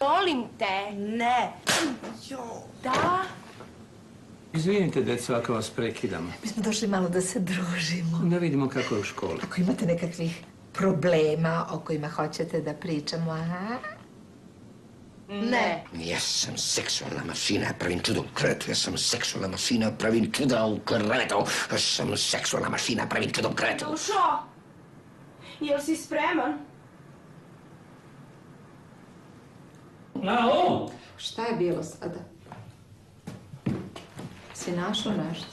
Molim te. Ne. Da? Izvinite, deco, ako vas prekidam. Mi smo došli malo da se družimo. Da vidimo kako je u školi. Ako imate nekakvih problema o kojima hoćete da pričamo, aha? Ne. Ja sam seksualna mašina, pravim čuda u krevetu. Ja sam seksualna mašina, pravim čuda u krevetu. Ja sam seksualna mašina, pravim čuda u krevetu. Dušo, jel si spreman? Lao! Šta je bilo sada? Si našao nešto?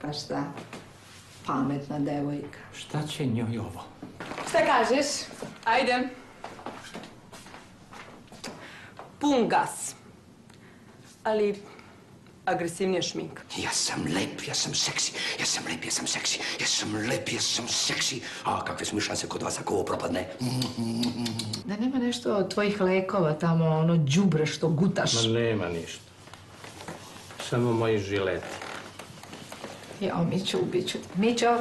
Pa šta? Pametna devojka. Šta će njoj ovo? Šta kažeš? Ajde. Pun gas. Ali agresivnija šminka. Ja sam lep, ja sam seksi. Ja sam lep, ja sam seksi. Ja sam lep, ja sam seksi. A kakve su mi šanse kod vas ako ovo propadne? Da nema nešto od tvojih lekova tamo, ono đubre što gutaš. Ma nema ništa. Samo moji žileti. Jao, Mićo, ubiću te. Mićo!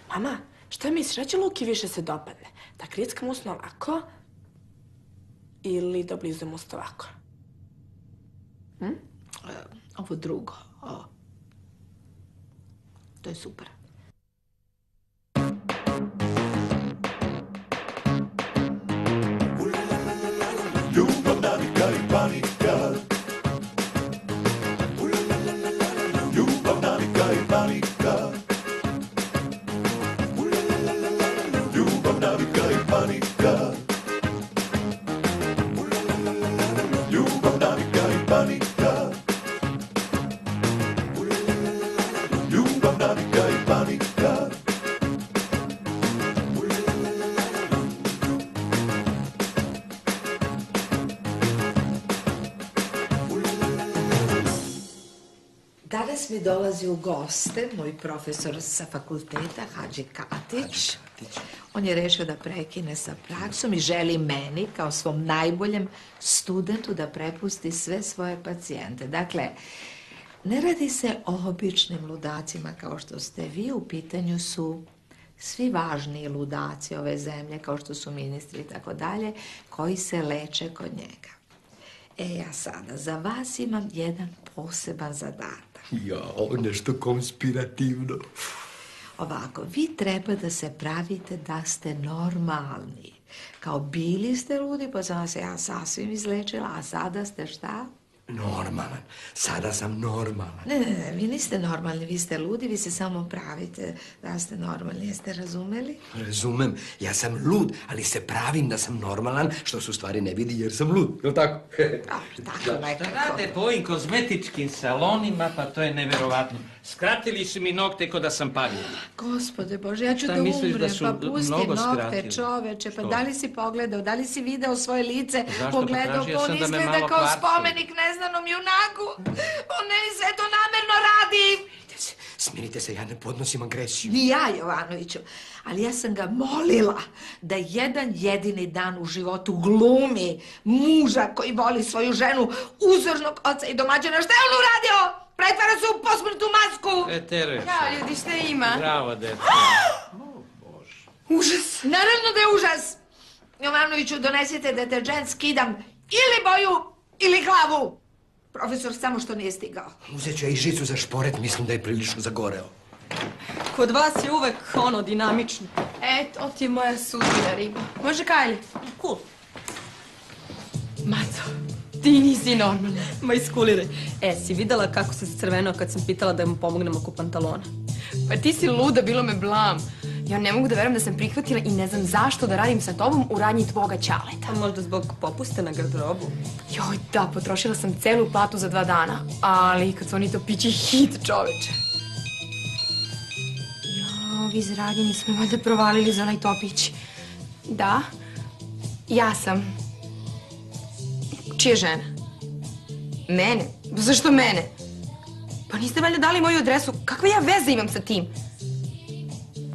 Mama, šta misliš, da će Luki više se dopadne? Da krickam usno ovako ili da blizujem usta ovako? Ovo drugo. To je super. Ljubav, navika i panika. Ljubav, navika i panika. Ljubav, navika i panika. Ljubav, navika i panika. Ljubav, navika i panika. Danas mi dolazi u goste moj profesor sa fakulteta, Hadži Katić. On je rešio da prekine sa praksom i želi meni, kao svom najboljem studentu, da prepusti sve svoje pacijente. Dakle, ne radi se o običnim ludacima kao što ste vi, u pitanju su svi važniji ludaci ove zemlje, kao što su ministri i tako dalje, koji se leče kod njega. Ja sada za vas imam jedan poseban zadatak. Jao, nešto konspirativno. Ovako, vi treba da se pravite da ste normalni. Kao bili ste ludi, pa sam vas ja sasvim izlečila, a sada ste šta? Normalan. Sada sam normalan. Ne, vi niste normalni, vi ste ludi, vi se samo pravite da ste normalni. Jeste razumeli? Razumem, ja sam lud, ali se pravim da sam normalan, što se u stvari ne vidi jer sam lud, je li tako? Tako nekako. Rade po ovim kozmetičkim salonima, pa to je neverovatno. Skratili su mi nokte ko da sam pavljen. Gospode Bože, ja ću da misliš umrem, da su pa pusti mnogo nokte, skratili? čoveče, pa Što? da li si pogledao, da li si video svoje lice, Zašto? pogledao, Potražio pa on sam da me izgleda malo kao kvarci. spomenik neznanom junaku. On meni sve to namerno radi. Smirite se, ja ne podnosim agresiju. Ni ja, Jovanoviću, ali ja sam ga molila da jedan jedini dan u životu glumi muža koji voli svoju ženu, uzornog oca i domaćina. Šta je on uradio? Pretvara se u posmrtnu masku. Tereša. Ja, ljudi, šta ima? Bravo, deca. Užas. Naravno da je užas. Jovanoviću, donesite deterđent, skidam ili boju ili glavu. Profesor samo što nije stigao. Uzet ću ja i žicu za šporet, mislim da je prilično zagoreo. Kod vas je uvek ono dinamično. To ti je moja sudbina, riba. Može Kajli? Cool. Maco, ti nisi normalna. Ma iskuliraj. Si videla kako se crvenao kad sam pitala da mu pomognem oko pantalona? Pa ti si luda, bilo me blam. Ja ne mogu da verujem da sam prihvatila i ne znam zašto da radim sa tobom u radnji tvoga ćaleta. A možda zbog popuste na garderobu? Joj, da, potrošila sam celu platu za 2 dana. Ali kad su oni to pići hit, čoveče. Ovi iz radnje nismo valjda provalili za onaj topić. Da, ja sam. Čija žena? Mene? Zašto mene? Pa niste valjda dali moju adresu? Kakve ja veze imam sa tim?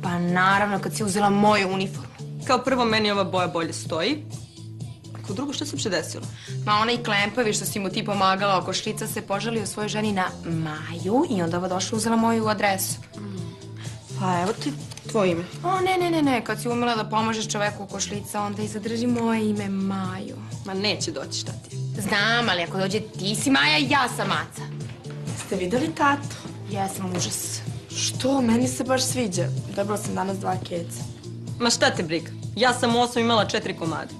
Pa naravno kad si uzela moju uniformu. Kao prvo, meni ova boja bolje stoji. A kao drugo, što se uopšte desilo? Ma onaj klempavi što si mu ti pomagala oko šlica se požalio svojoj ženi na Maju i onda ova došla uzela moju adresu. Pa evo ti Tvoje ime. O, ne, kad si umela da pomožeš čoveku oko šlica, onda i zadrži moje ime Maju. Ma neće doći, šta ti je? Znam, ali ako dođe ti si Maja, ja sam Aca. Jeste videli tatu? Jesam, užas. Što? Meni se baš sviđa. Dobila sam danas 2 kece. Ma šta te briga? Ja sam u 8 imala 4 komade.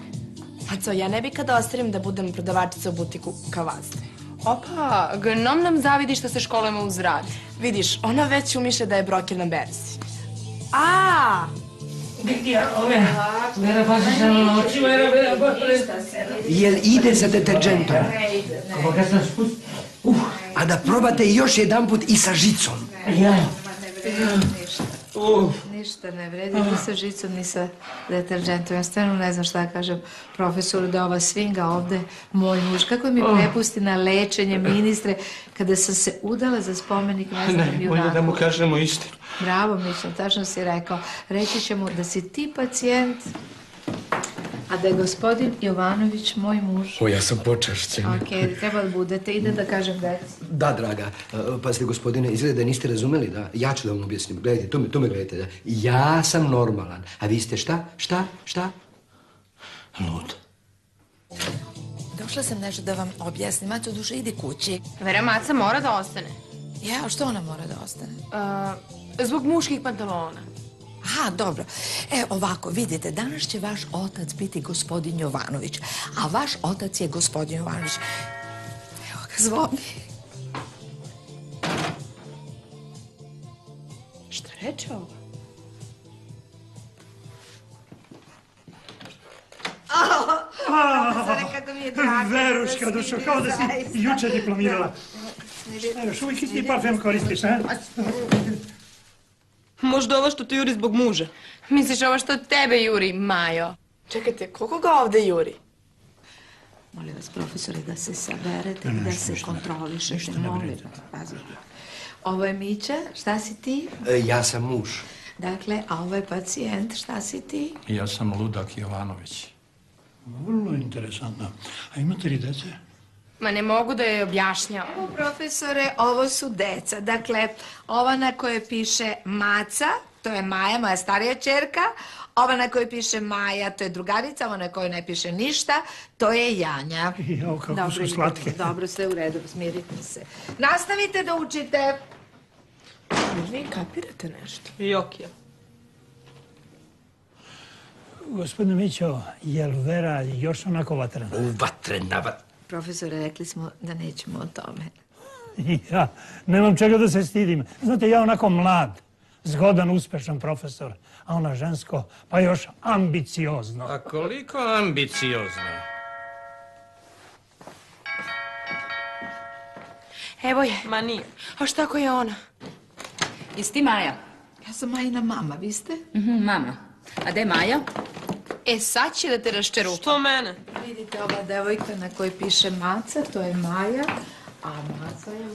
Aco, ja ne bi kada ostavim da budem prodavačica u butiku Kavazde. Opa, gnom nam zavidi što se školujemo uz rad. Vidiš, ona već umiše da je brokir na berzi. A, Jel ide za deterđentom? A da probate još jedanput i sa žicom. Ništa ne vredi, ni sa žicom, ni sa deterđentom. Ja stvarno ne znam šta kažem profesoru da ova svinga ovde, moj muž, kako mi prepusti na lečenje ministre, kada sam se udala za spomenik Vesnom junaku. Bolje da mu kažemo istinu. Bravo, Mišo, tačno si rekao. Reći ćemo da si ti pacijent, a da je gospodin Jovanović moj muž. O, ja sam počašćen. Okej, treba da budete. Ide da kažem deci. Da, draga. Pazite, gospodine, izgleda da niste razumeli, da? Ja ću da vam objasnim. Gledajte, to me gledajte, da? Ja sam normalan. A vi ste šta? Šta? Lud. Došla sam nešto da vam objasnim. Maco, duše, idi kući. Vera, Maca mora da ostane. Ja, što ona mora da ostane? Zbog muških pantalona. Aha, dobro. Ovako, vidite, danas će vaš otac biti gospodin Jovanović, a vaš otac je gospodin Jovanović. Evo ga, zvoni. Šta reče ovo? Kako mi je drago. Veruška, dušo, kao da si juče diplomirala. Još uvijek isti parfem koristiš, a? Možda ovo što te juri zbog muža. Misliš ovo što tebe juri, Majo? Čekajte, koliko ga ovde juri? Molim vas, profesore, da se saberete i da se kontrolišete. Molim vas, pazite. Ovo je Mića, šta si ti? Ja sam muž. Dakle, a ovo je pacijent, šta si ti? Ja sam Ludak Jovanović. Vrlo interesantno. A imate li dece? Ma ne mogu da joj objašnjavam. Profesore, ovo su deca. Dakle, ova na kojoj piše Maca, to je Maja, moja starija ćerka. Ova na kojoj piše Maja, to je drugarica. Ova na kojoj ne piše ništa, to je Janja. Jao, kako su slatke. Dobro, sve u redu, smirite se. Nastavite da učite. Vi kapirate nešto? Jokija. Gospodine Mićo, jel Vera još onako vatrena? Vatrena. Profesore, rekli smo da nećemo o tome. Ja, nemam čega da se stidim. Znate, ja onako mlad, zgodan, uspešan profesor, a ona žensko, pa još ambiciozno. A koliko ambiciozno? Evo je. Ma nije. A šta ako je ona? Jesi ti Maja? Ja sam Majina mama, vi ste? Mama. A gde je Maja? Sad će da te raščerupa. Što mene? Vidite, ova devojka na kojoj piše Maca, to je Maja, a Maca je...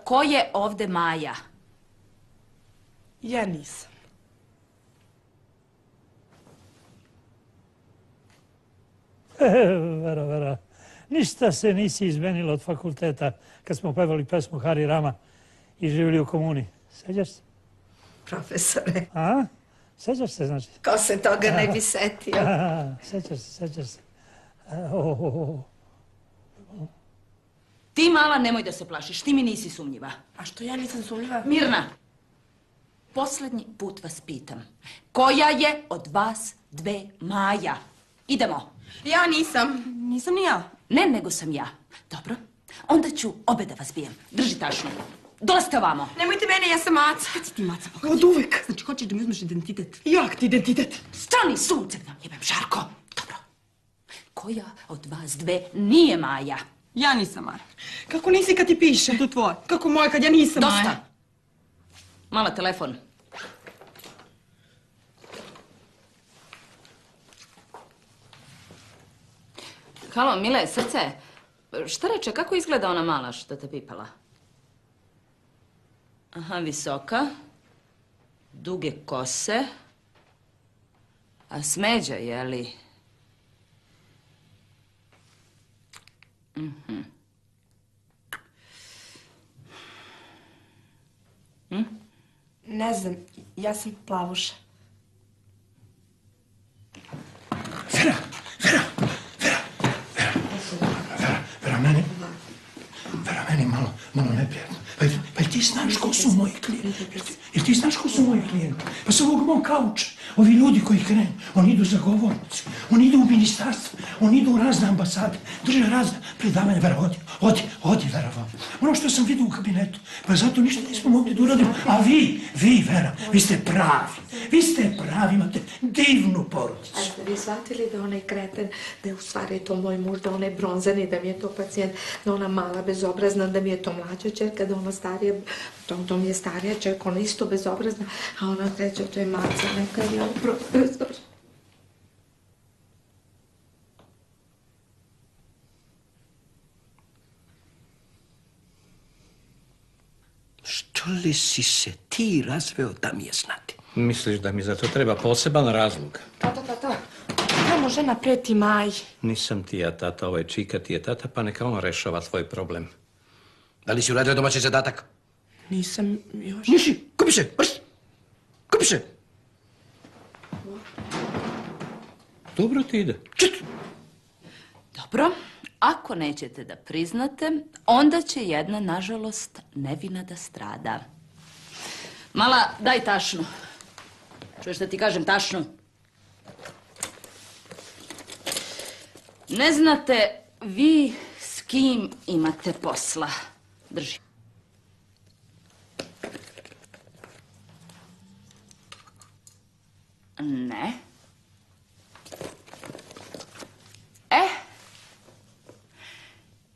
Ko je ovde Maja? Ja nisam. Vera, ništa se nisi izmenila od fakulteta kad smo pevali pesmu Hari Rama i živjeli u komuni. Sećaš se? Profesore, A? Sećaš se, znači? ko se toga ne bi setio? Sećaš se. Ti, mala, nemoj da se plašiš, ti mi nisi sumnjiva. A što ja nisam sumnjiva? Mirna, poslednji put vas pitam. Koja je od vas dve Maja? Idemo. Ja nisam. Nisam ni ja. Ne, nego sam ja. Dobro, onda ću obe da vas bijem. Drži tašno. Dolazite ovamo. Nemojte mene, ja sam Maca. Kad si ti Maca? Od uvek. Znači, hoćeš da mi uzmeš identitet? Jak ti identitet? Stani, sunce da jebem, Žarko. Dobro. Koja od vas dve nije Maja? Ja nisam Maja. Kako nisi kad ti piše? Tu tvoj. Kako moje kad ja nisam Maja? Dosta. Mala, telefon. Halo, mile, srce. Šta reče, kako izgleda ona mala što te pipala? Aha, visoka. Duge kose. A smeđa, je li? Ne znam, ja sam plavuša. Vera, meni malo neprijatno. Pa ti znaš ko su moji klijenti? Jel ti znaš ko su moji klijenti? Pa sa ovog mog kauča, ovi ljudi koji krenu, oni idu za govornicu, oni idu u ministarstvo, oni idu u razne ambasade, drže razne predavanja. Vera, odi, Vera, vam. Ono što sam vidio u kabinetu, pa zato ništa nismo mogli da uradimo. A vi, Vera, vi ste pravi, imate divnu porodicu. A ste vi shvatili da onaj kreten, da je u stvari to moj muž, da on je bronzani, da mi je to pacijent, da ona mala bezobrazna, da mi je to mlađa čerka, da ona starija, to mi je starija čerka, ona isto bezobrazna, a ona treća, to je maca, neka je on profesor. Što li si se ti razveo da mi je znati? Misliš da mi za to treba poseban razlog? Tata, kamo žena preti Maji? Nisam ti ja tata, ovo je Čika ti je tata, pa neka on rešava tvoj problem. Da li si uradio domaći zadatak? Nisam još... Nisi, kupi se, brz! Kupi se! Dobro ti ide. Čit! Dobro, ako nećete da priznate, onda će jedna, nažalost, nevina da strada. Mala, daj tašnu. Čuješ da ti kažem tašnu? Ne znate vi s kim imate posla. Drži. Ne.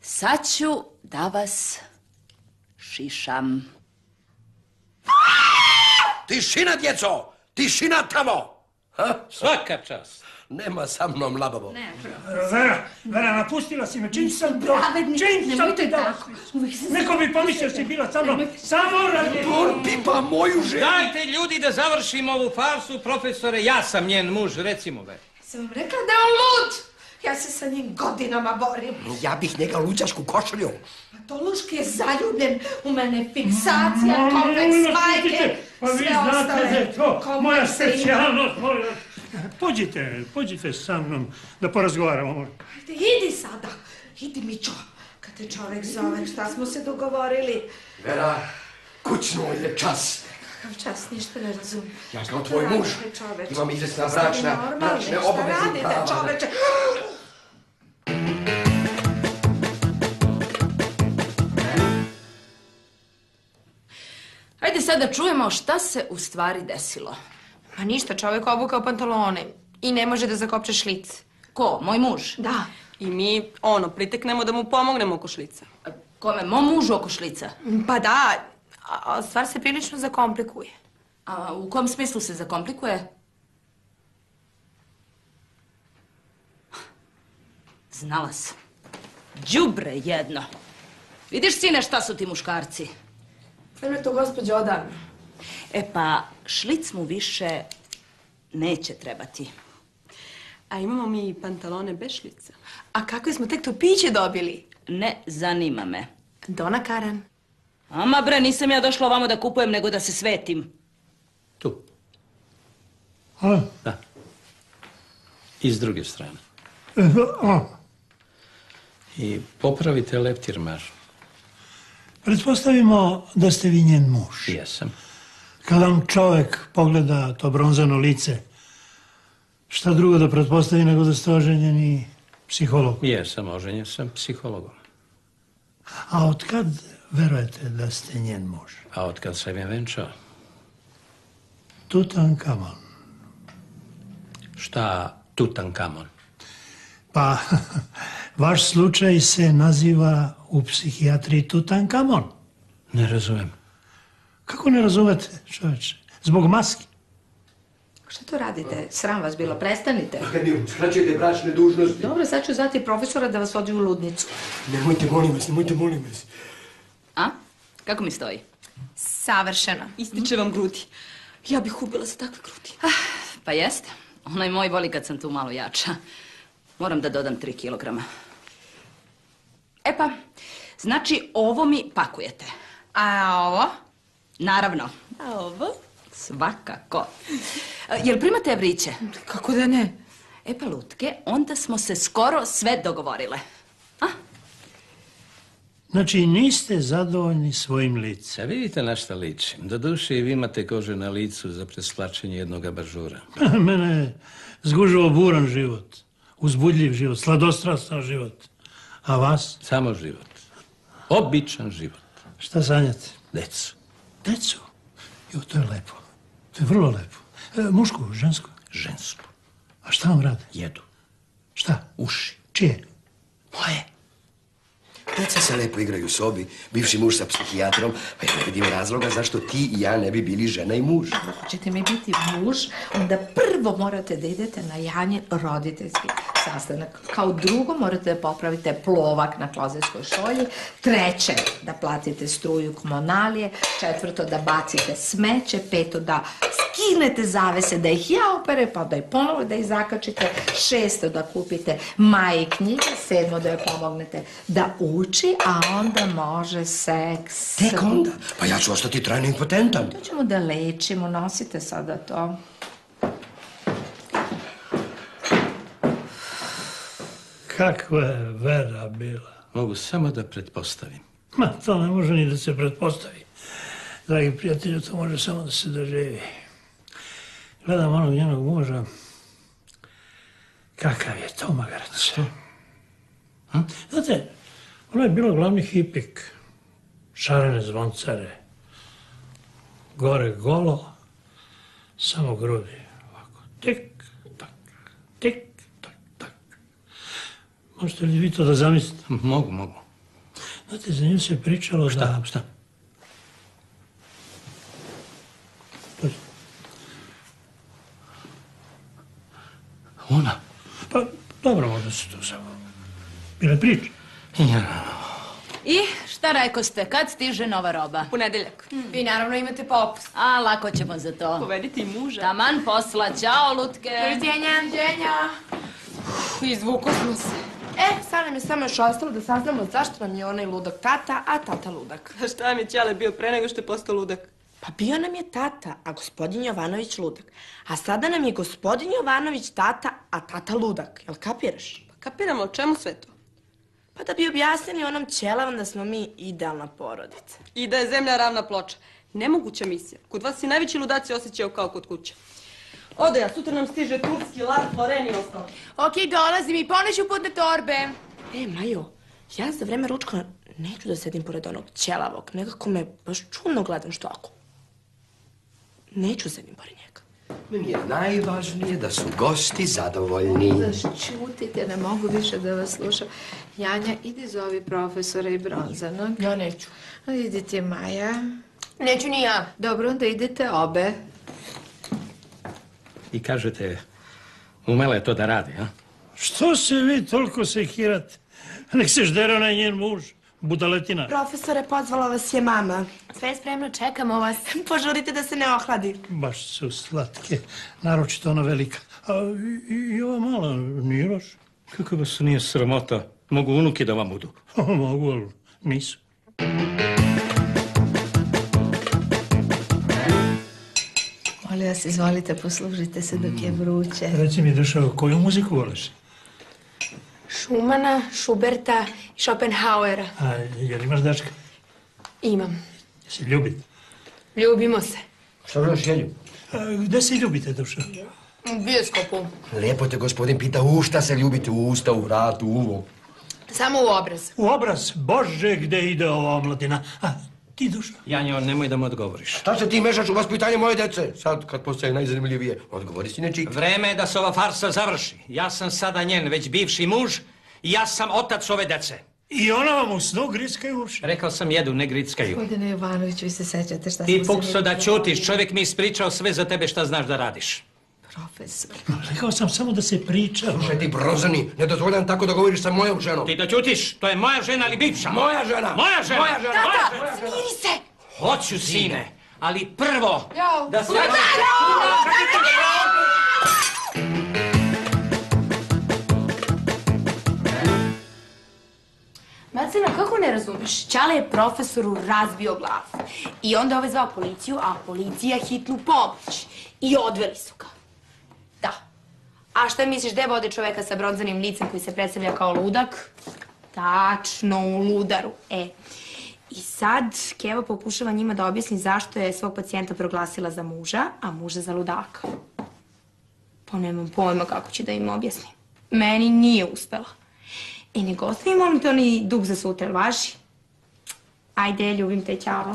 Sad ću da vas šišam. Tišina, djeco! Tišina tamo! Ha? Svaka čast. Nema sa mnom labavo. Ne, Vera, napustila si me. Čim sam te dala? Neko bi pomislio si bila sa mnom. Samo radi. Pipa moju ženu. Dajte ljudi da završimo ovu farsu, profesore. Ja sam njen muž, recimo Vera. Sam vam rekla da je on lud. Ja se sa njim godinama borim. Ja bih njega luđašku košulju. Patološki je zaljubljen u mene, fiksacija, kompleks majke, Pa vi sve znate da ostale je to moja komplekse ima. specijalnost. Pođite sa mnom da porazgovaramo. Ajde, idi sada. Idi, Mićo. Kad te čovek zove, šta smo se dogovorili? Vera, kućno je čas. Kakav čas, ništa ne razumim. Ja sam tvoj muž. Imam izvesna bračne obaveze. Šta radite, čoveče? Hajde sad da čujemo šta se u stvari desilo. Pa ništa, čovjek obukao pantalone i ne može da zakopče šlic. Ko, moj muž? Da. I mi, priteknemo da mu pomognemo oko šlica. Kome, mom mužu oko šlica? Pa da, a stvar se prilično zakomplikuje. A u kom smislu se zakomplikuje? Znala sam. Đubre jedno. Vidiš, sine, šta su ti muškarci? Sve me to gospođa odavno. E pa, šlic mu više neće trebati. A imamo mi i pantalone bez šlica. A kakve smo tek topiće dobili? Ne zanima me. Dona Karan. Ama bre, nisam ja došla ovamo da kupujem, nego da se svetim. Tu. A? Da. I s druge strane. I popravite leptirmar. Pretpostavimo da ste vi njen muž. Jesam. Kad vam čovek pogleda to bronzano lice, šta drugo da pretpostavi nego da ste oženjeni psiholog? Jesam, oženjen sam psihologom. A otkad verujete da ste njen muž? A otkad sam je venčao? Tutankamon. Šta Tutankamon? Pa, vaš slučaj se naziva u psihijatriji Tutankamon. Ne razumem. Kako ne razumete, čoveče? Zbog maski. Šta to radite? Sram vas bilo, prestanite. Kad mi uskraćujete bračne dužnosti. Dobro, sad ću zvati profesora da vas vodi u ludnicu. Nemojte, molim vas. A? Kako mi stoji? Savršeno. Ističe vam grudi. Ja bih ubila za takve grudi. Pa jeste. Onaj moj voli kad sam tu malo jača. Moram da dodam 3 kilograma. E pa, znači ovo mi pakujete. A ovo? Naravno. A ovo? Svakako. Jel primate evriće? Kako da ne? E pa lutke, onda smo se skoro sve dogovorile. Znači, niste zadovoljni svojim licem. Vidite na šta ličim. Doduše i vi imate kože na licu za preslačenje jednog abažura. Mene je zgužao buran život, uzbudljiv život, sladostrastan život. A vas? Samo život. Običan život. Šta sanjate? Decu. Decu? Jo, to je lepo. To je vrlo lepo. Mušku, žensku? Žensku. A šta vam rade? Jedu. Šta? Uši. Čije? Moje. Deca se lepo igraju u sobi, bivši muž sa psihijatrom, pa ja ne vidim razloga zašto ti i ja ne bi bili žena i muž. Ako hoćete mi biti muž, onda prvo morate da idete na Janjin roditeljski sastanak. Kao drugo morate da popravite plovak na klozetskoj šolji. Treće, da platite struju komunalije. Četvrto, da bacite smeće. Peto, da skinete zavese, da ih ja opere, pa da ih ponovo da ih zakačite. Šesto, da kupite Maji knjige. Sedmo, da joj pomognete da uči, a onda može seks. Tek onda? Pa ja ću ostati trajno impotentan. To ćemo da lečimo, nosite sada to. Kakva je Vera bila? Mogu samo da pretpostavim. Ma, to ne može ni da se pretpostavi. Dragi prijatelju, to može samo da se doživi. Gledam onog njenog muža. Kakav je to magarac. Znate, ono je bilo glavni hipik. Šarene zvoncare. Gore golo, samo grudi. Ovako, tik, tak, tik, tak, tak. Možete li vi to da zamislite? Mogu. Znate, za nju se pričalo da... Šta? Ona? Pa, dobro, možda se to samo... Bile priče. I šta rekoste, kad stiže nova roba? Ponedeljak. Vi naravno imate popust. A, lako ćemo za to. Povedite i muža. Taman posla, ćao lutke. Doviđenja. Izvuko smo se. Sad nam je samo još ostalo da saznamo zašto nam je onaj ludak tata, a tata ludak. A šta vam je Ćale bio pre nego što je postao ludak? Pa bio nam je tata, a gospodin Jovanović ludak. A sada nam je gospodin Jovanović tata, a tata ludak. Jel kapiraš? Pa kapiramo, o čemu sve to? Pa da bi objasnili onom ćelavom da smo mi idealna porodica. I da je zemlja ravna ploča. Nemoguća misija. Kod vas se najveći ludaci osjećaju kao kod kuće. Ode ja, sutra nam stiže turski lar, floren i ostalo. Okej, dolazim i poneću putne torbe. Majo, ja za vreme ručka neću da sedim pored onog ćelavog. Nekako me baš čudno gledam što ako. Neću sedim pored njega. Meni je najvažnije da su gosti zadovoljni. Zašćutite, ne mogu više da vas slušam. Janja, idi zovi profesora i Bronzanog. Ja neću. Idi ti, Maja. Neću ni ja. Dobro, onda idete obe. I kažete, umela je to da radi, a? Što se vi toliko sekirate? Nek se ždera onaj njen muž, budaletina. Profesore, pozvala vas je mama. Sve je spremno, čekamo vas. Požurite da se ne ohladi. Baš su slatke, naročito ona velika. A i ova mala nije loš. Kako vas nije sramota? Mogu unuki da vam budu. Mogu, ali nisu. Molim vas, izvolite, poslužite se dok je vruće. Reci mi, Dušo, koju muziku voliš? Šumana, Šuberta i Schopenhauera. A jel imaš dačka? Imam. Jesi ljubite? Ljubimo se. Šta vredaš Jelju? Gde se ljubite, Dušo? U bioskopu. Lijepo te gospodin pita u šta se ljubite, u usta, u vrat, u uvo. Samo u obraz. U obraz? Bože, gde ide ova omladina? A ti, Dušo? Janjo, nemoj da mu odgovoriš. Šta se ti mešaš u vaspitanje moje dece? Sad, kad postaje najzanimljivije, odgovori si nečik. Vreme je da se ova farsa završi. Ja sam sada njen već bivši muž i ja sam otac ove dece. I ona vam u snu grickaju uši? Rekao sam jedu, ne grickaju. Gospodine Jovanović, vi se sećate šta Ti smo se... pukso da ćutiš, čovjek mi ispričao sve za tebe šta znaš da radiš. Profesor. Rekao sam samo da se priča. Slušaj ti, Bronzani, ne dozvoljam tako da govoriš sa mojom ženom. Ti da ćutiš, to je moja žena ali bivša. Moja žena! Moja žena! Moja žena! Tata, smiri se! Hoću, sine, ali prvo Jo. da se... Ma Jacena, kako ne razumeš? Ćale je profesoru razbio glavu. I onda je ovaj zvao policiju, a policija hitnu pomoć. I odveli su ga. Da. A šta misliš, gde vode čoveka sa bronzanim licem koji se predstavlja kao ludak? Tačno, u ludaru. I sad Keva pokušava njima da objasni zašto je svog pacijenta proglasila za muža, a muža za ludaka. Pa nemam pojma kako će da im objasnim. Meni nije uspela. Nego ostavi, molim te, onaj dug za sutra, važi? Ajde, ljubim te, ćao.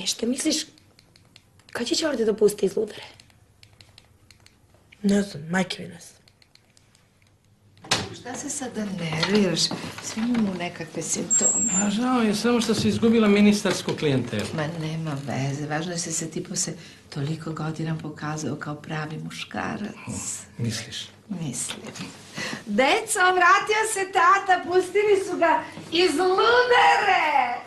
Šta misliš, kad će Ćale te da pusti iz ludare? Ne znam, majke mi ne znam. Šta se sada nerviraš? Svi imamo nekakve simptome. A žao je samo što si izgubila ministarsku klijentelu. Ma nema veze, važno je se ti se toliko godina pokazao kao pravi muškarac. Misliš? Mislim. Deco, vratio se tata, pustili su ga iz ludare!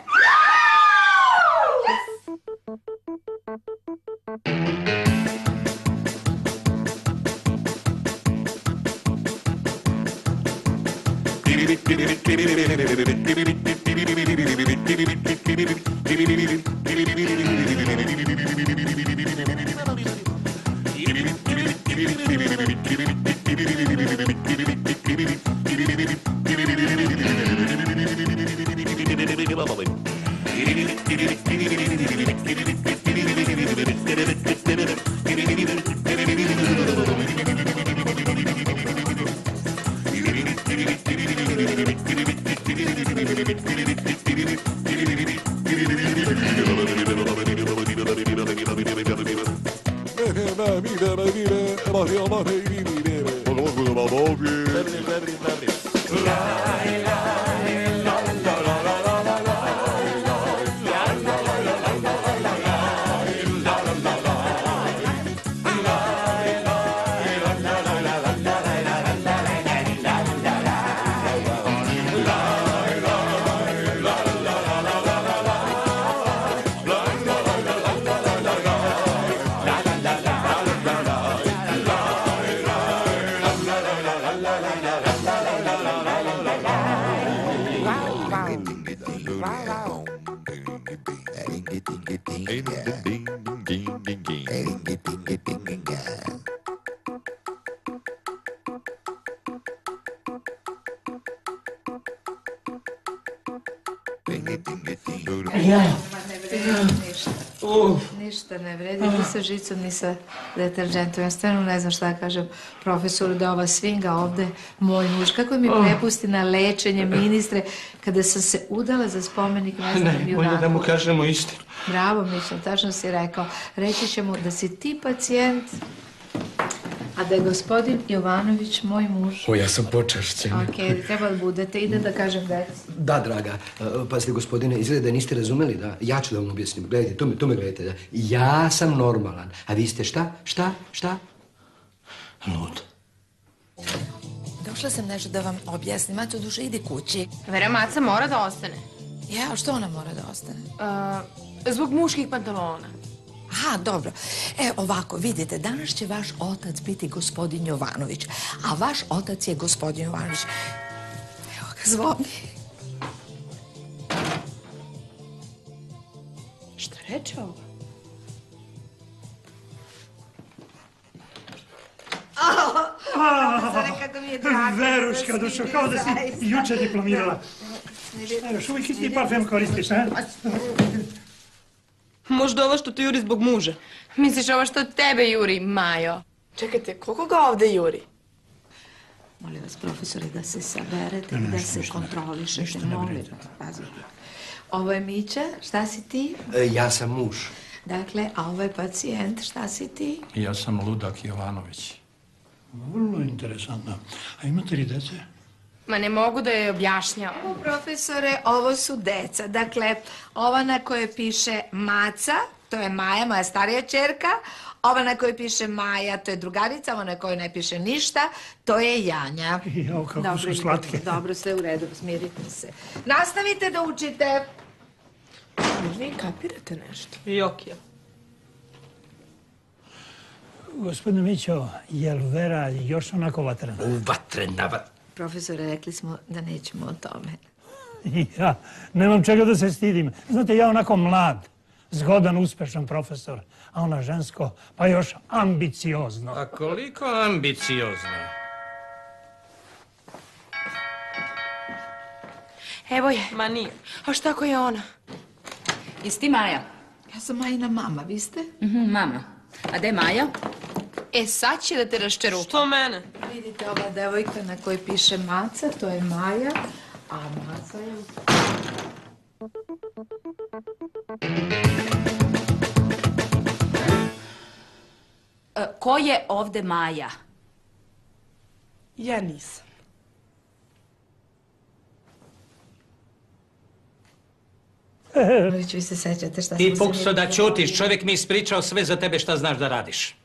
Ništa ne vredi, ni sa žicom, ni sa deterđentom. Ja stvarno ne znam šta da kažem profesoru da ova svinga ovde, moj muž, kako mi prepusti na lečenje ministre kada sam se udala za spomenik Vesnom junaku. Bolje da mu kažemo istinu. Bravo, Mišo, tačno si rekao. Reći ćemo da si ti pacijent, a da je gospodin Jovanović moj muž. O, ja sam počašćen. Okej, treba da budete. Idem da kažem deci. Da, draga. Pazite, gospodine, izgleda da niste razumeli, da? Ja ću da vam objasnim. Gledajte, to me gledajte, da? Ja sam normalan. A vi ste šta? Šta? Lud. Došla sam nešto da vam objasnim. Maco, duše, idi kući. Vera, Maca mora da ostane. Ja, što ona mora da ostane? Zbog muških pantalona. Aha, dobro. Ovako, vidite, danas će vaš otac biti gospodin Jovanović, a vaš otac je gospodin Jovanović. Evo ga, zvoni. Šta reče ovo? Kako mi je drago. Veruška, dušo, kao da si juče diplomirala. Šta, još uvijek isti parfem koristiš, a? Možda ovo što te juri zbog muža. Misliš ovo što tebe juri, Majo? Čekajte, koliko ga ovde juri? Molim vas, profesore, da se saberete i da se kontrolišete. Molim vas, pazite. Ovo je Mića, šta si ti? Ja sam muž. Dakle, a ovo je pacijent, šta si ti? Ja sam ludak Jovanović. Vrlo interesantno. A imate li dece? Ma ne mogu da je objašnjavam. Profesore, ovo su deca. Dakle, ova na kojoj piše Maca, to je Maja, moja starija ćerka. Ova na kojoj piše Maja, to je drugarica. Ova na kojoj ne piše ništa, to je Janja. Jao, kako su slatke. Dobro, sve u redu, smirite se. Nastavite da učite. Vi kapirate nešto? Jokija. Gospodine Mićo, jel Vera još onako vatrena? Vatrena. Profesore, rekli smo da nećemo o tome. Ja, nemam čega da se stidim. Znate, ja onako mlad, zgodan, uspešan profesor, a ona žensko, pa još ambiciozno. A koliko ambiciozno? Evo je. Ma nije. A šta ako je ona? Jesi ti Maja? Ja sam Majina mama, vi ste? Mama. A gde je Maja? E, sad će da te raščerupa. Što mene? Vidite, ova devojka na kojoj piše Maca, to je Maja, a Maca je... Ko je ovde Maja? Ja nisam. Vi se sećate šta Ti smo pukso da ćutiš, čovjek mi ispričao sve za tebe šta znaš da radiš.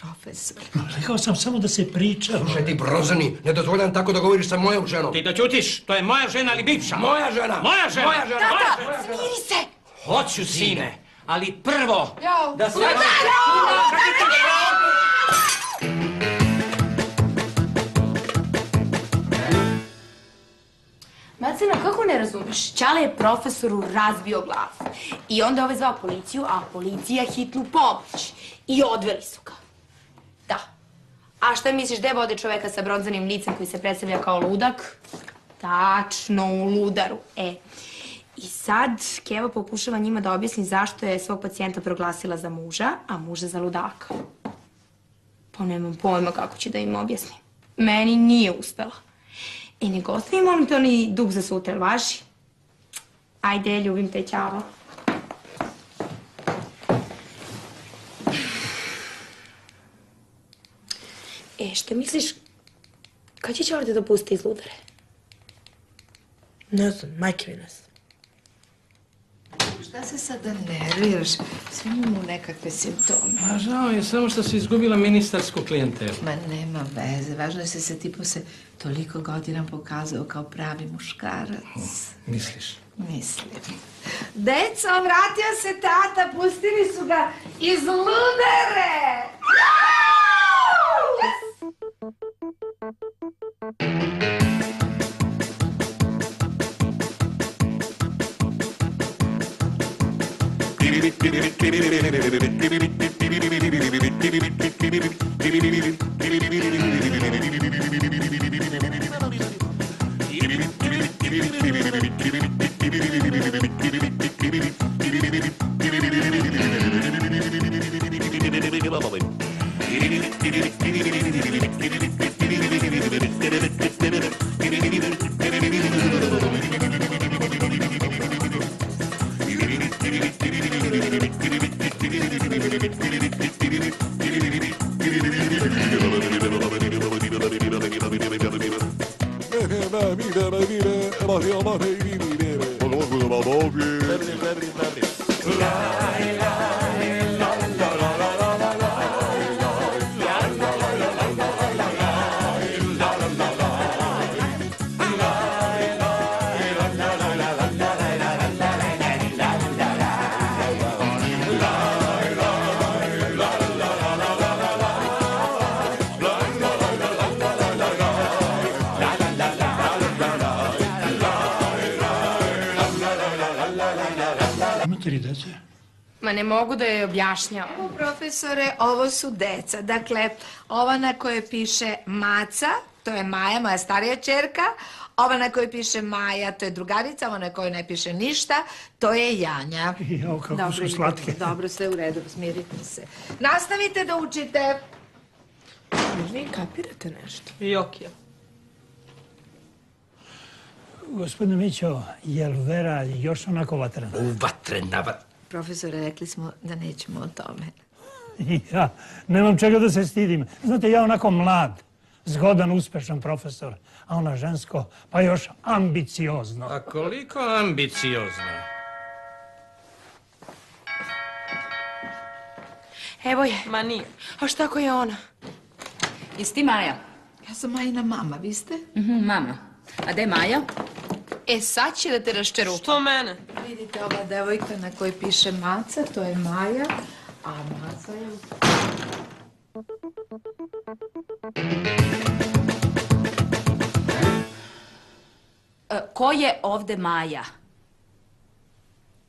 Profesor. Rekao sam samo da se priča. Slušaj ti, Brozani, ne dozvoljam tako da govoriš sa mojom ženom. Ti da ćutiš, to je moja žena ali bivša. Moja žena! Moja žena! Moja žena! Tata, smiri se! Hoću, sine, ali prvo Jao. da se... Macina, kako ne razumeš? Čale je profesoru razbio glavu. I onda je ovaj zvao policiju, a policija hitnu pomoć. I odveli su ga. Da. A šta misliš, gde vode čoveka sa bronzanim licem koji se predstavlja kao ludak? Tačno, u ludaru. I sad Keva pokušava njima da objasni zašto je svog pacijenta proglasila za muža, a muža za ludaka. Pa nemam pojma kako će da im objasnim. Meni nije uspela. Nego ostavi, molim te, onaj dug za sutra, važi? Ajde, ljubim te, ćao. Šta misliš, kad će Ćorde da pusti iz ludare? Ne znam, majke mi ne znam. Šta se sada nerviraš? Svi imamo nekakve simptome. A žao je samo što si izgubila ministarsku klijentelu. Ma nema veze, važno je se tipo se toliko godina pokazao kao pravi muškarac. Misliš? Mislim. Deco, vratio se tata, pustili su ga iz ludare! Imate li dece? Ma ne mogu da joj objašnjavam. Profesore, ovo su deca. Dakle, ova na kojoj piše Maca, to je Maja, moja starija ćerka. Ova na kojoj piše Maja, to je drugarica. Ova na kojoj ne piše ništa, to je Janja. Jao, kako su slatke. Dobro, sve u redu, smirite se. Nastavite da učite. Vi kapirate nešto? Jokija. Gospodine Mićo, jel Vera još onako vatrena? Vatrena. Profesore, rekli smo da nećemo o tome. Ja, nemam čega da se stidim. Znate, ja onako mlad, zgodan, uspešan profesor, a ona žensko, pa još ambiciozno. A koliko ambiciozno? Evo je. Ma nije. A šta ako je ona? Jesi ti Maja? Ja sam Majina mama, vi ste? Mama. A gde je Maja? E, sad će da te raščerupa. Što mene? Vidite, ova devojka na kojoj piše Maca, to je Maja, a Maca je... Ko je ovde Maja?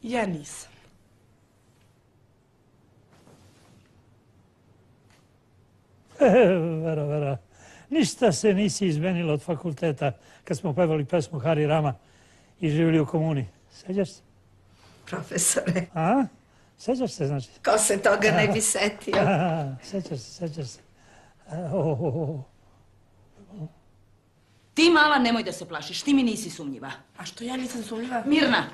Ja nisam. Vera, ništa se nisi izmenila od fakulteta kad smo pevali pesmu Hari Rama i živjeli u komuni. Sećaš se? Profesore, A? Sećaš se, znači? ko se toga ne bi setio? Sećaš se. Ti, mala, nemoj da se plašiš, ti mi nisi sumnjiva. A što ja nisam sumnjiva? Mirna,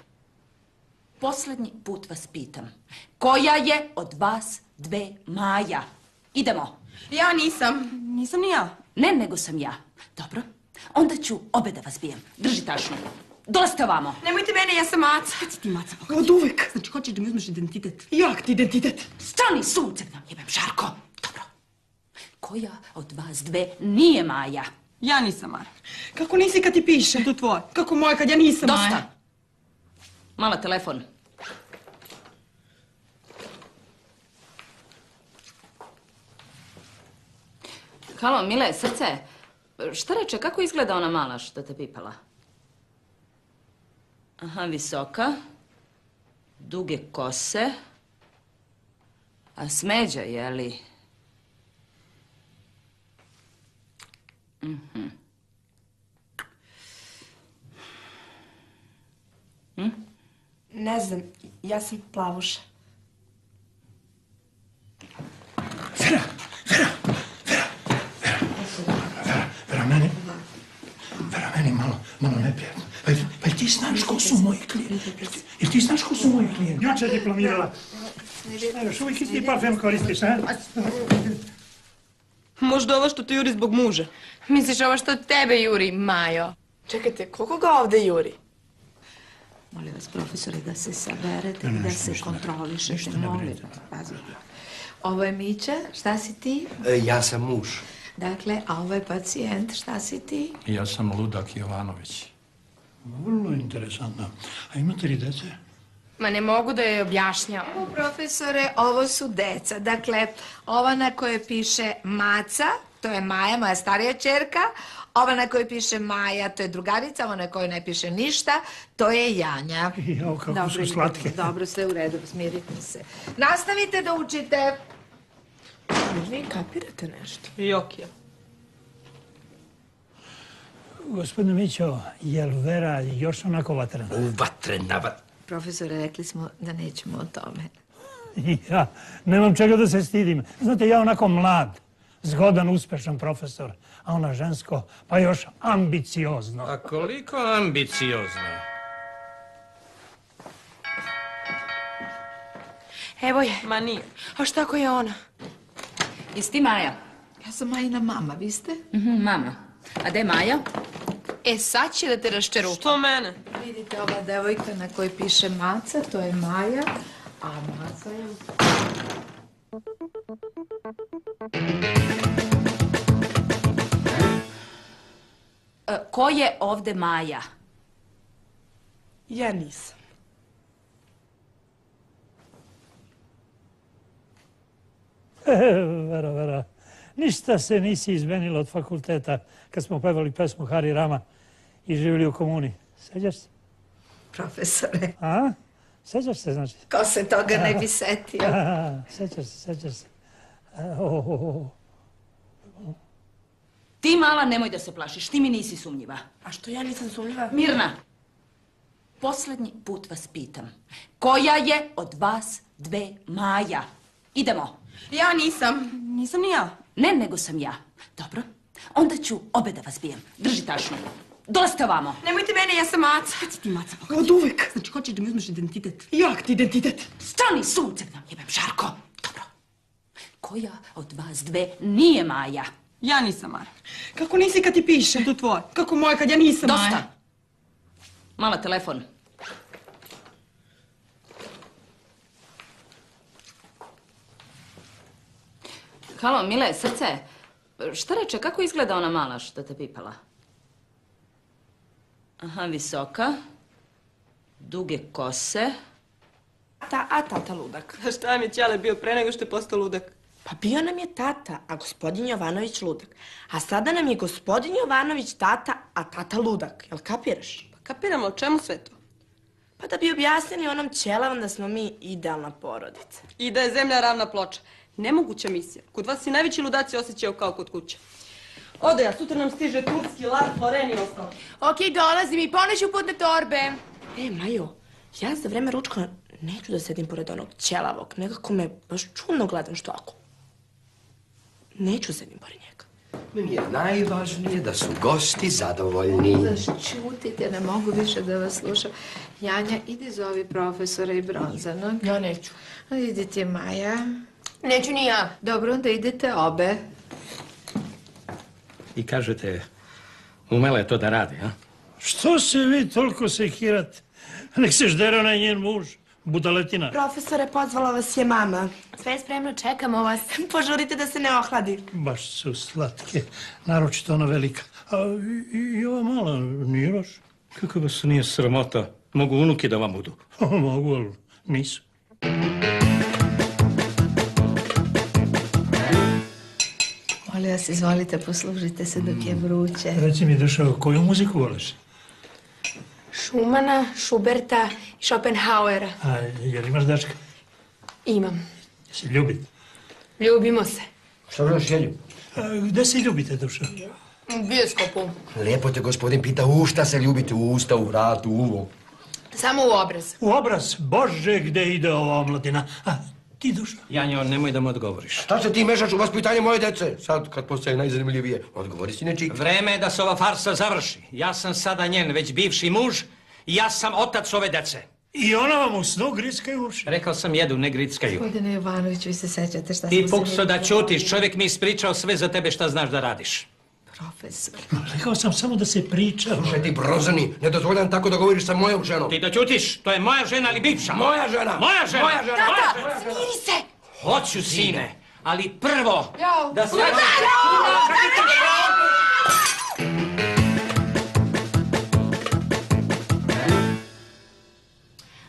poslednji put vas pitam. Koja je od vas dve Maja? Idemo. Ja nisam. Nisam ni ja. Ne, nego sam ja. Dobro, onda ću obe da vas bijem. Drži tašnu. Dolazite ovamo. Nemojte mene, ja sam Maca. Kad si ti Maca? Od uvek. Znači, hoćeš da mi uzmeš identitet? Jak ti identitet? Stani, sunce vam jebem, Žarko. Dobro. Koja od vas dve nije Maja? Ja nisam Maja. Kako nisi kad ti piše? To tvoje. Kako moje kad ja nisam Dosta. Maja? Mala, telefon. Halo, mile, srce. Šta reče, kako izgleda ona mala što te pipala? Aha, visoka. Duge kose. A smeđa, je li? Ne znam, ja sam plavuša. Vera, meni malo neprijatno. Pa ti znaš ko su moji klijenti? Jel ti znaš ko su moji klijenti? Juče diplomirala. Još uvijek isti parfem koristiš, a? Možda ovo što te juri zbog muža. Misliš ovo što tebe juri, Majo? Čekajte, koliko ga ovde juri? Molim vas, profesore, da se saberete i da se kontrolišete. Molim vas, pazite. Ovo je Mića, šta si ti? Ja sam muž. Dakle, a ovo je pacijent, šta si ti? Ja sam Ludak Jovanović. Vrlo interesantno. A imate li dece? Ma ne mogu da joj objašnjam. Profesore, ovo su deca. Dakle, ova na kojoj piše Maca, to je Maja, moja starija ćerka. Ova na kojoj piše Maja, to je drugarica. Ova na kojoj ne piše ništa, to je Janja. Jao, kako su slatke. Dobro, sve u redu, smirite se. Nastavite da učite. Vi kapirate nešto? Jokija. Gospodine Mićo, jel Vera još onako vatrena? Vatrena. Profesore, rekli smo da nećemo o tome. Ja, nemam čega da se stidim. Znate, ja onako mlad, zgodan, uspešan profesor, a ona žensko, pa još ambiciozno. A koliko ambiciozno? Evo je. Ma nije. A šta ako je ona? Jesi ti Maja? Ja sam Majina mama, vi ste? Mama. A gde je Maja? E, sad će da te raščeru. Što mene? Vidite, ova devojka na kojoj piše Maca, to je Maja, a Maca je... Ko je ovde Maja? Ja nisam. Vera, ništa se nisi izmenila od fakulteta kad smo pevali pesmu Hari Rama i živjeli u komuni. Sećaš se? Profesore, A? Sećaš se, znači? ko se toga ne bi setio? Sećaš se. Ti, mala, nemoj da se plašiš, ti mi nisi sumnjiva. A što ja nisam sumnjiva? Mirna, poslednji put vas pitam. Koja je od vas dve Maja? Idemo. Ja nisam. Nisam ni ja. Ne, nego sam ja. Dobro, onda ću obe da vas bijem. Drži tašnu. Dolazite ovamo. Nemojte mene, ja sam Maca. Kad si ti Maca? Od uvek. Znači, hoćeš da mi uzmeš identitet? Jak ti identitet? Stani, sunce vam jebem, Žarko. Dobro. Koja od vas dve nije Maja? Ja nisam Maja. Kako nisi kad ti piše? To tvoje. Kako moje kad ja nisam Maja? Dosta. Mala, telefon. Halo, mile, srce. Šta reče, kako izgleda ona mala što te pipala? Aha, visoka. Duge kose. A tata ludak. A šta mi Ćale bio pre nego što je postao ludak? Pa bio nam je tata, a gospodin Jovanović ludak. A sada nam je gospodin Jovanović tata, a tata ludak. Jel kapiraš? Pa kapiramo, o čemu sve to? Pa da bi objasnili onom ćelavom da smo mi idealna porodica. I da je zemlja ravna ploča. Nemoguća misija. Kod vas i najveći ludaci osjećaju kao kod kuće. Ode ja, sutra nam stiže turski, lar, floren i ostalo. Okej, dolazim i poneću putne torbe. Majo, ja za vreme ručka neću da sedim pored onog ćelavog. Nekako me baš čudno gledam što ako. Neću sedim pored njega. Meni je najvažnije da su gosti zadovoljni. Zašćutite, ne mogu više da vas slušam. Janja, idi zovi profesora i Bronzanog. Ja neću. Idi ti, Maja. Neću ni ja. Dobro, onda idete obe. I kažete, umela je to da radi, a? Što se vi toliko sekirate? Nek se ždere onaj njen muž, budaletina. Profesore, pozvala vas je mama. Sve je spremno, čekamo vas. Požurite da se ne ohladi. Baš su slatke, naročito ona velika. A i ova mala nije loš. Kako vas nije sramota? Mogu unuki da vam budu. Mogu, ali nisu. Molim vas, izvolite, poslužite se dok je vruće. Reci mi, Dušo, koju muziku voliš? Šumana, Šuberta i Schopenhauera. A jel imaš dečka? Imam. Jesi ljubite? Ljubimo se. Šta još jelju? Gde se ljubite, Dušo? U bioskopu. Lijepo te gospodin pita u šta se ljubite, u usta, u vrat, u uvo. Samo u obraz. U obraz? Bože, gde ide ova omladina? A ti, Dušo? Janjo, nemoj da mu odgovoriš. Šta se ti mešaš u vaspitanje moje dece? Sad, kad postaje najzanimljivije, odgovori si nečik. Vreme je da se ova farsa završi. Ja sam sada njen već bivši muž i ja sam otac ove dece. I ona vam u snu grickaju uši? Rekao sam jedu, ne grickaju. Gospodine Jovanović, vi se sećate šta Ti smo se... pukso da ćutiš, čovjek mi ispričao sve za tebe šta znaš da radiš. Profesor. Rekao sam samo da se priča. Slušaj ti, Bronzani, ne dozvoljam tako da govoriš sa mojom ženom. Ti da ćutiš, to je moja žena ali bivša. Moja žena! Moja žena! Moja žena! Tata, smiri se! Hoću, sine, ali prvo Jo. da se...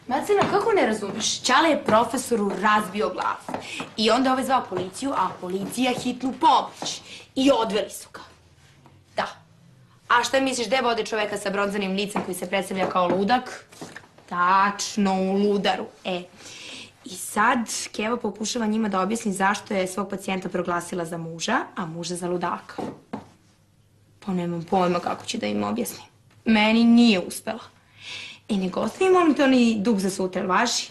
Macina, kako ne razumeš? Ćale je profesoru razbio glavu. I onda je zvao policiju, a policija hitnu pomoć. I odveli su ga. Da. A šta misliš, gde vode čoveka sa bronzanim licem koji se predstavlja kao ludak? Tačno, u ludaru. I sad Keva pokušava njima da objasni zašto je svog pacijenta proglasila za muža, a muža za ludaka. Pa nemam pojma kako će da im objasnim. Meni nije uspela. I nek ostavi, molim te, onaj dug za sutra, važi?